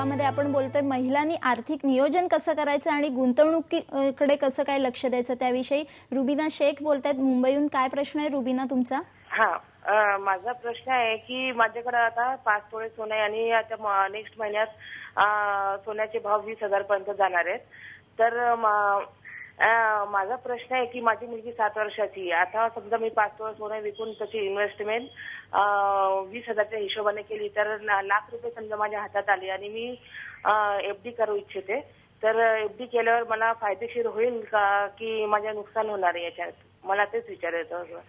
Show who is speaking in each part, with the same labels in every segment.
Speaker 1: भागामध्ये आपण बोलतोय महिलांनी आर्थिक नियोजन कसं करायचं आणि गुंतवणुकीकडे कसं काय लक्ष द्यायचं त्याविषयी रुबीना शेख बोलतायत मुंबईहून. काय प्रश्न आहे रुबीना तुमचा?
Speaker 2: माझा प्रश्न आहे की माझ्याकडे आता 5 तोळे सोनं आहे आणि आता नेक्स्ट महिन्यात सोन्याचे भाव 20,000 पर्यंत जाणार आहेत. तर माझा प्रश्न आहे की माझी मुलगी 7 वर्षाची. आता समजा मी 5 तोळे सोनं विकून त्याची इन्व्हेस्टमेंट 20,000च्या हिशोबाने केली तर लाख रुपये समजा माझ्या हातात आले आणि मी एफडी करू इच्छिते. तर एफडी केल्यावर मला फायदेशीर होईल का की माझ्या नुकसान होणार आहे याच्यात? मला तेच विचारायचं होतं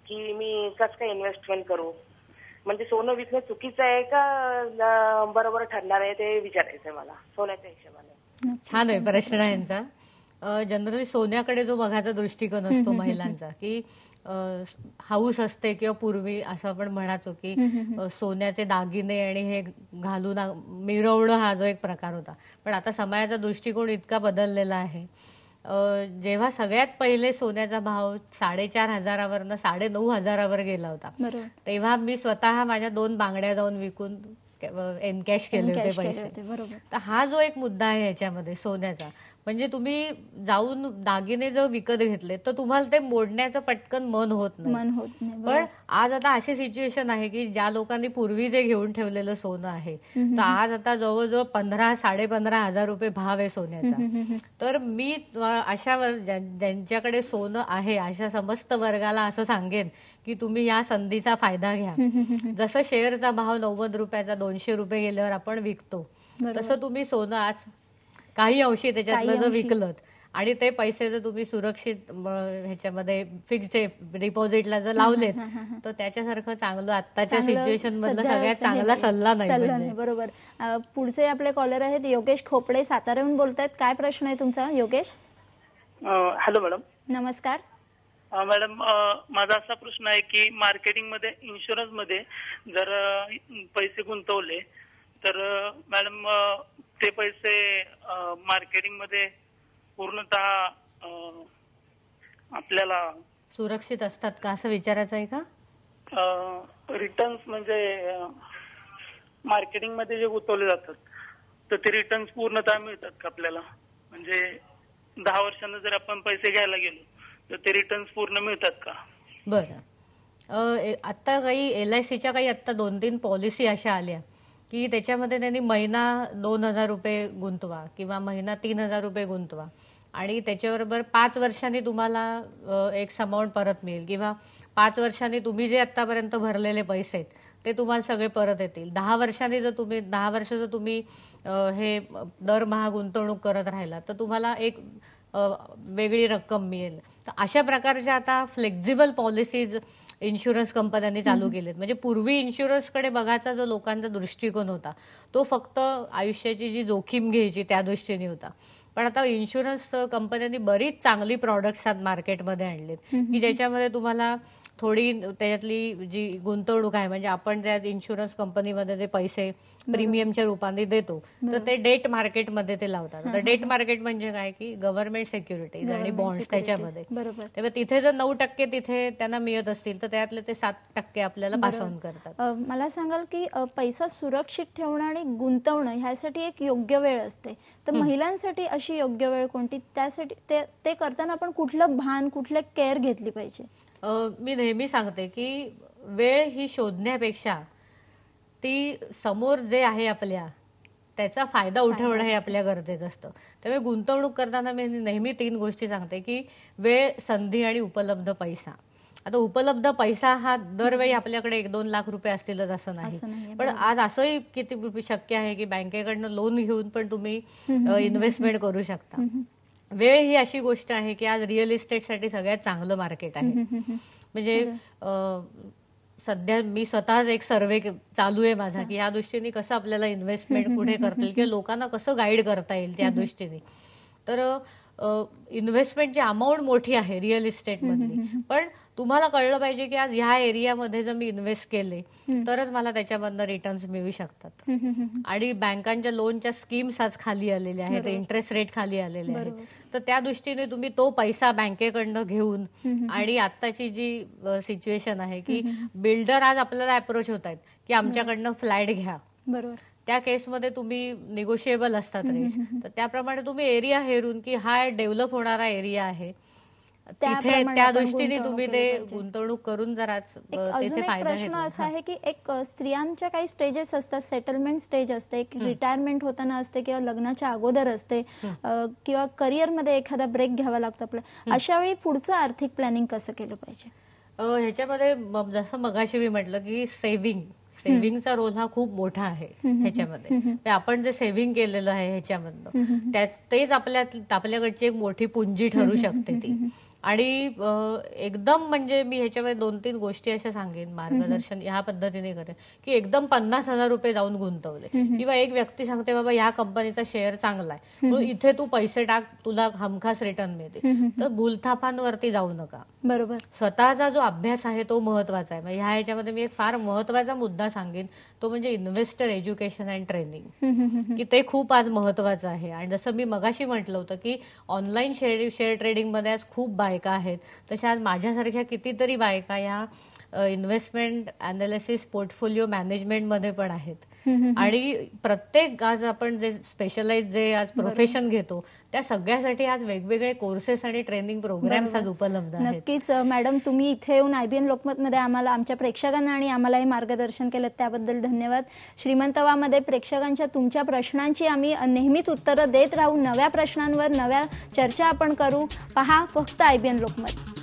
Speaker 2: की मी कसं काय इन्व्हेस्टमेंट करू, म्हणजे सोनं विकणं चुकीचं आहे का बरोबर ठरणार आहे ते विचारायचं आहे मला सोन्याच्या हिशोबाने.
Speaker 3: छान आहे प्रश्न यांचा. जनरली सोन्याकडे जो बघायचा दृष्टिकोन असतो महिलांचा की हाऊस असते किंवा पूर्वी असं आपण म्हणायचो की सोन्याचे दागिने आणि हे घालून मिरवणं हा जो एक प्रकार होता. पण आता समाजाचा दृष्टिकोन इतका बदललेला आहे. जेव्हा सगळ्यात पहिले सोन्याचा भाव 4,500वरनं 9,500वर गेला होता तेव्हा मी स्वतः माझ्या 2 बांगड्या जाऊन विकून एनकॅश केले होते पैसे. तर हा जो एक मुद्दा आहे याच्यामध्ये सोन्याचा, म्हणजे तुम्ही जाऊन दागिने जर विकत घेतले तर तुम्हाला ते मोडण्याचं पटकन मन होत नाही. पण आज आता अशी सिच्युएशन आहे की ज्या लोकांनी पूर्वी जे घेऊन ठेवलेलं सोनं आहे तर आज आता जवळजवळ 15,000-15,500 रुपये भाव आहे सोन्याचा. तर मी अशा ज्यांच्याकडे सोनं आहे अशा समस्त वर्गाला असं सांगेन की तुम्ही या संधीचा फायदा घ्या. जसं शेअरचा भाव 90 रुपयाचा 200 रुपये गेल्यावर आपण विकतो तसं तुम्ही सोनं आज काही अंशी त्याच्यातलं जर विकलं आणि ते पैसे जर तुम्ही सुरक्षित ह्याच्यामध्ये फिक्स्ड डिपॉझिटला जर लावलेत तर त्याच्यासारखं चांगलं आत्ताच्या सिच्युएशन मधला सगळ्यात चांगला सल्ला नाही.
Speaker 1: बरोबर. पुढचे आपले कॉलर आहेत योगेश खोपडे साताऱ्याहून बोलतायत. काय प्रश्न आहे तुमचा योगेश?
Speaker 4: Hello madam.
Speaker 1: नमस्कार
Speaker 4: मॅडम. माझा असा प्रश्न आहे की मार्केटिंग मध्ये इन्शुरन्स मध्ये जर पैसे गुंतवले तर मॅडम ते पैसे मार्केटिंग मध्ये पूर्णतः आपल्याला
Speaker 3: सुरक्षित असतात का असं विचारायचं आहे का?
Speaker 4: रिटर्न्स म्हणजे मार्केटिंग मध्ये जे गुंतवले जातात तर ते रिटर्न्स पूर्णतः मिळतात का आपल्याला? म्हणजे 10 वर्षांना जर आपण पैसे घ्यायला गेलो तर ते रिटर्न्स पूर्ण मिळतात का?
Speaker 3: बरं. आता काही LICच्या काही आता 2-3 पॉलिसी अशा आल्या की त्याच्यामध्ये त्यांनी महिना 2,000 रुपये गुंतवा किंवा महिना 3,000 रुपये गुंतवा आणि त्याच्याबरोबर 5 वर्षांनी तुम्हाला एक अमाऊंट परत मिळेल किंवा 5 वर्षांनी तुम्ही जे आतापर्यंत भरलेले पैसे आहेत ते तुम्हाला सगळे परत येतील. 10 वर्षांनी जर तुम्ही 10 वर्ष जर तुम्ही हे दरमहा गुंतवणूक करत राहिला तर तुम्हाला एक वेगळी रक्कम मिळेल. तर अशा प्रकारच्या आता फ्लेक्झिबल पॉलिसीज इन्शुरन्स कंपन्यांनी चालू केलेत. म्हणजे पूर्वी इन्शुरन्सकडे बघायचा जो लोकांचा दृष्टिकोन होता तो फक्त आयुष्याची जी जोखीम घ्यायची त्या दृष्टीने होता. पण आता इन्शुरन्स कंपन्यांनी बरीच चांगली प्रॉडक्ट्स आज मार्केटमध्ये आणलेत की ज्याच्यामध्ये तुम्हाला थोडी त्याच्यातली जी गुंतवणूक आहे म्हणजे आपण त्या इन्शुरन्स कंपनीमध्ये जे पैसे प्रीमियमच्या रूपाने देतो तर ते डेट मार्केटमध्ये ते लावतात. तर डेट मार्केट म्हणजे काय की गव्हर्नमेंट सिक्युरिटीज आणि बॉन्ड्स त्याच्यामध्ये. तेव्हा तिथे जर 9% तिथे त्यांना मिळत असतील तर त्यातले ते 7% आपल्याला पास ऑन करतात.
Speaker 1: मला सांगाल की पैसा सुरक्षित ठेवणं आणि गुंतवणं ह्यासाठी एक योग्य वेळ असते. तर महिलांसाठी अशी योग्य वेळ कोणती? त्यासाठी ते करताना आपण कुठलं भान कुठलं केअर घेतली पाहिजे?
Speaker 3: मी नेहमी सांगते की वेळ ही शोधण्यापेक्षा ती समोर जे आहे आपल्या त्याचा फायदा उठवणं हे आपल्या गरजेचं असतं. त्यामुळे गुंतवणूक करताना मी नेहमी 3 गोष्टी सांगते की वेळ, संधी आणि उपलब्ध पैसा. आता उपलब्ध पैसा हा दरवेळी आपल्याकडे 1-2 लाख रुपये असतीलच असं नाही. पण आज असंही किती शक्य आहे की बँकेकडनं लोन घेऊन पण तुम्ही इन्व्हेस्टमेंट करू शकता. वेळ ही अशी गोष्ट आहे की आज रिअल इस्टेटसाठी सगळ्यात चांगलं मार्केट आहे. म्हणजे सध्या मी स्वतःच एक सर्वे चालू आहे माझा की या दृष्टीने कसं आपल्याला इन्व्हेस्टमेंट पुढे करता येईल किंवा लोकांना कसं गाईड करता येईल त्या दृष्टीने. तर इन्व्हेस्टमेंटची अमाऊंट मोठी आहे रिअल इस्टेट मधली, पण तुम्हाला कळलं पाहिजे की आज ह्या एरियामध्ये जर मी इन्व्हेस्ट केले तरच मला त्याच्यामधनं रिटर्न्स मिळू शकतात. आणि बँकांच्या लोनच्या स्कीम्स आज खाली आलेल्या आहेत, इंटरेस्ट रेट खाली आलेले आहेत. तर त्या दृष्टीने तुम्ही तो पैसा बँकेकडनं घेऊन आणि आत्ताची जी सिच्युएशन आहे की बिल्डर आज आपल्याला अप्रोच होत आहेत की आमच्याकडनं फ्लॅट घ्या. त्या केसमध्ये तुम्ही निगोशिएबल असतात रेट्स, तर त्याप्रमाणे तुम्ही एरिया हेरून की हा डेव्हलप होणारा एरिया आहे तिथे त्या दृष्टीने तुम्ही ते गुंतवणूक करून जराच
Speaker 1: अजून एक प्रश्न असा आहे की एक स्त्रियांच्या काही स्टेजेस असतात, सेटलमेंट स्टेज असते, एक रिटायरमेंट होताना असते किंवा लग्नाच्या अगोदर असते किंवा करिअरमध्ये एखादा ब्रेक घ्यावा लागतो आपल्याला, अशा वेळी पुढचं आर्थिक प्लॅनिंग कसं केलं पाहिजे?
Speaker 3: ह्याच्यामध्ये जसं मगाशी मी म्हटलं की सेव्हिंगचा रोल हा खूप मोठा आहे ह्याच्यामध्ये. आपण जे सेव्हिंग केलेलं आहे ह्याच्यामधनं तेच आपल्याकडची एक मोठी पुंजी ठरू शकते ती. आणि एकदम म्हणजे मी ह्याच्यामध्ये 2-3 गोष्टी अशा सांगेन, मार्गदर्शन ह्या पद्धतीने करेन की एकदम 50,000 रुपये जाऊन गुंतवले किंवा एक व्यक्ती सांगते बाबा या कंपनीचा शेअर चांगला आहे म्हणून इथे तू पैसे टाक तुला हमखास रिटर्न मिळते, तर भूलथापांवरती जाऊ नका.
Speaker 1: बरोबर.
Speaker 3: स्वतःचा जो अभ्यास आहे तो महत्वाचा आहे. ह्याच्यामध्ये मी एक फार महत्वाचा मुद्दा सांगेन, तो म्हणजे इन्व्हेस्टर एज्युकेशन अँड ट्रेनिंग, की ते खूप आज महत्वाचं आहे. आणि जसं मी मगाशी म्हटलं होतं की ऑनलाईन शेअर ट्रेडिंग मध्ये आज खूप बायका आहेत, तशा आज माझ्यासारख्या कितीतरी बायका या इन्व्हेस्टमेंट अनालिसिस पोर्टफोलिओ मॅनेजमेंट मध्ये पण आहेत. आणि प्रत्येक आज आपण जे स्पेशलाइज जे आज प्रोफेशन घेतो त्या सगळ्यासाठी आज वेगवेगळे कोर्सेस आणि ट्रेनिंग प्रोग्राम्स आज उपलब्ध आहेत.
Speaker 1: नक्कीच मॅडम, तुम्ही इथे येऊन IBN लोकमत मध्ये आम्हाला, आमच्या प्रेक्षकांना आणि आम्हाला हे मार्गदर्शन केलं त्याबद्दल धन्यवाद. श्रीमंतवामध्ये प्रेक्षकांच्या तुमच्या प्रश्नांची आम्ही नेहमीच उत्तरं देत राहू. नव्या प्रश्नांवर नव्या चर्चा आपण करू. पहा फक्त IBN लोकमत.